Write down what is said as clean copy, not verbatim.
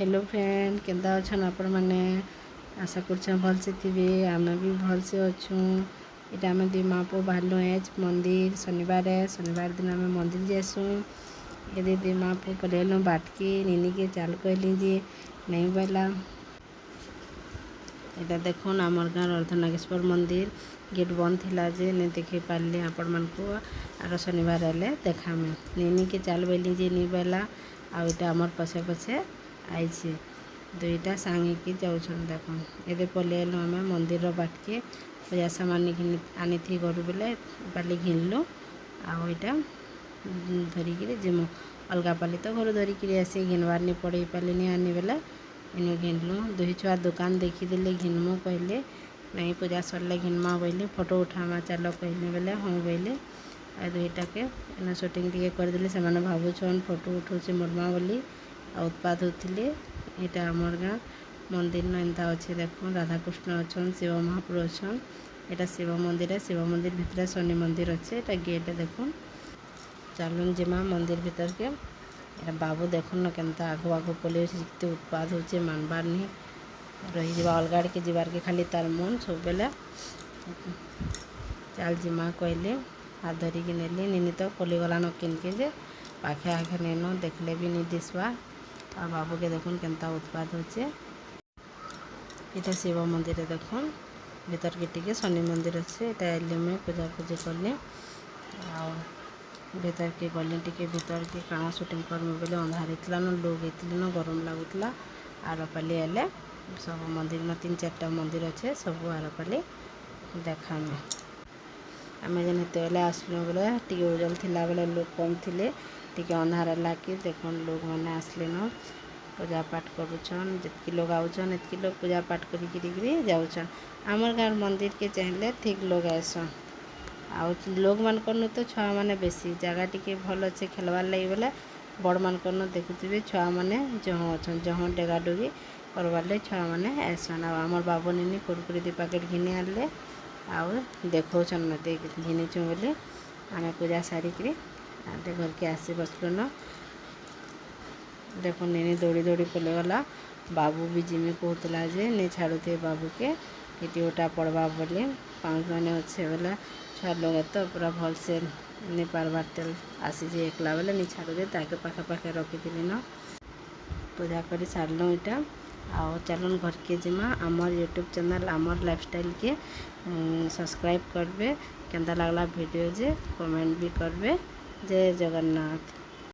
Hello friend केंदा अच्छन आपण मैंने आशा कर भलसे थे आम भी भलसे अच्छू इटा आम दी माँ पु बाहर एज मंदिर शनिवार दिन आम मंदिर जासूँ ये दी माँ पु पलू बाटके निनी के चाल कहली जे नहीं बोला इटा देखुन आमर गाँव अर्धनागेश्वर मंदिर गेट बंद थिला जे नहीं देखे पारे आपण मानक आर शनिवार हेले देखामे निनी के चाल बोली जे नहीं बोला आईटा आमर पछे पछे आईछे दुईटा सांगे की जाऊन देख ये पलैलु आम मंदिर बाटके पूजा सामान आनी थी घर बेले पाली घिनलु आईटा धरिकी जिमु अलगा पाली तो घर धरिकी आसी घिनबार नहीं पड़े पाली नहीं आनी बेले इन्हें घिनलु दुई छुआ दुकान देखीदे घिनमु कहले नहीं पूजा सरले घिनमा बोले फोटो उठामा चल कहले बेले हाँ बोले आ दुईटा के शूटिंग टे करदे से भावुन फोटो उठाऊे मोरमा बोली उत्पाद होते यहाँ आमर गाँ मंदिर न एंता अच्छे देख राधाकृष्ण अच्छा शिव महापुर अच्छा यहाँ शिव मंदिर भितर शनि मंदिर अच्छे यहाँ गेट देख चलुन जिमा मंदिर भीतर के यहाँ बाबू देख न केन्ता आगु आगु पलि उत्पाद होचे मानबार नहीं रही जा अलगाड़ के जीवार के खाली तार मन सब बेले चल जिमा कहले हाथ धरिकी नेली निनी तो पलिगला न किनके जे पाखे आखे नेन देखले भी नहीं दिसवा आ बाबू के देखुन केन्ता उत्पाद होचे इटा शिव मंदिर देखुन भीतर के टिके शनि मंदिर अच्छे यहाँ एलिए में पूजा पूजी कली आ भीतर के गली टिके भीतर के काଣା शूटिंग करमे बोले अंधार होता न लोग होते न गरम लगुला आर पाली एले सब मंदिर में 3-4टा मंदिर अच्छे सब आर पाली देखामे आम जेन हेतु आसलु बोले टी उजल थिला बेले लोग कम थे टी अंधार लागे देख लोग मैंने आसले न पूजा पाठ करुछन जितकी लोग आउछन इतकी लोग पूजा पाठ करी जाऊन आमर गाँव मंदिर के चाहिए ठीक लोग आसन आ लोग मानकर तो छुआ मैंने बेसी जगह टी भल अच्छे खेलवार लगे बोले बड़ मानकर देखुवे छुआ मैंने जहाँ अच्छा जहाँ डेगा डुगी करवार लगे छुआ मैंने आसन आमर बाबू निनी कुरकुरी 2 पैकेट घिनी आनले आउ देखौन मत घिनीचु बोले आम पूजा सारिक घर के आसी बसलु न देख निनी दौड़ी दौड़ी पले गला बाबू भी जिमी कहला जे नहीं छाड़ुथे बाबू के टीओटा पड़वा बोले 5 मैंने अच्छे बोला छुआ लोग तो पूरा भल से नहीं पार्बार तेल आसी जे एकला बेले नहीं छाड़ुदे ताके पाखे पाखे रखी न पूजा कर सारलु इटा आ चलन घर के जिमा आमर यूट्यूब चैनल आमर लाइफस्टाइल के सब्सक्राइब करबे केंदा लागला वीडियो जे कमेंट भी करबे जय जगन्नाथ।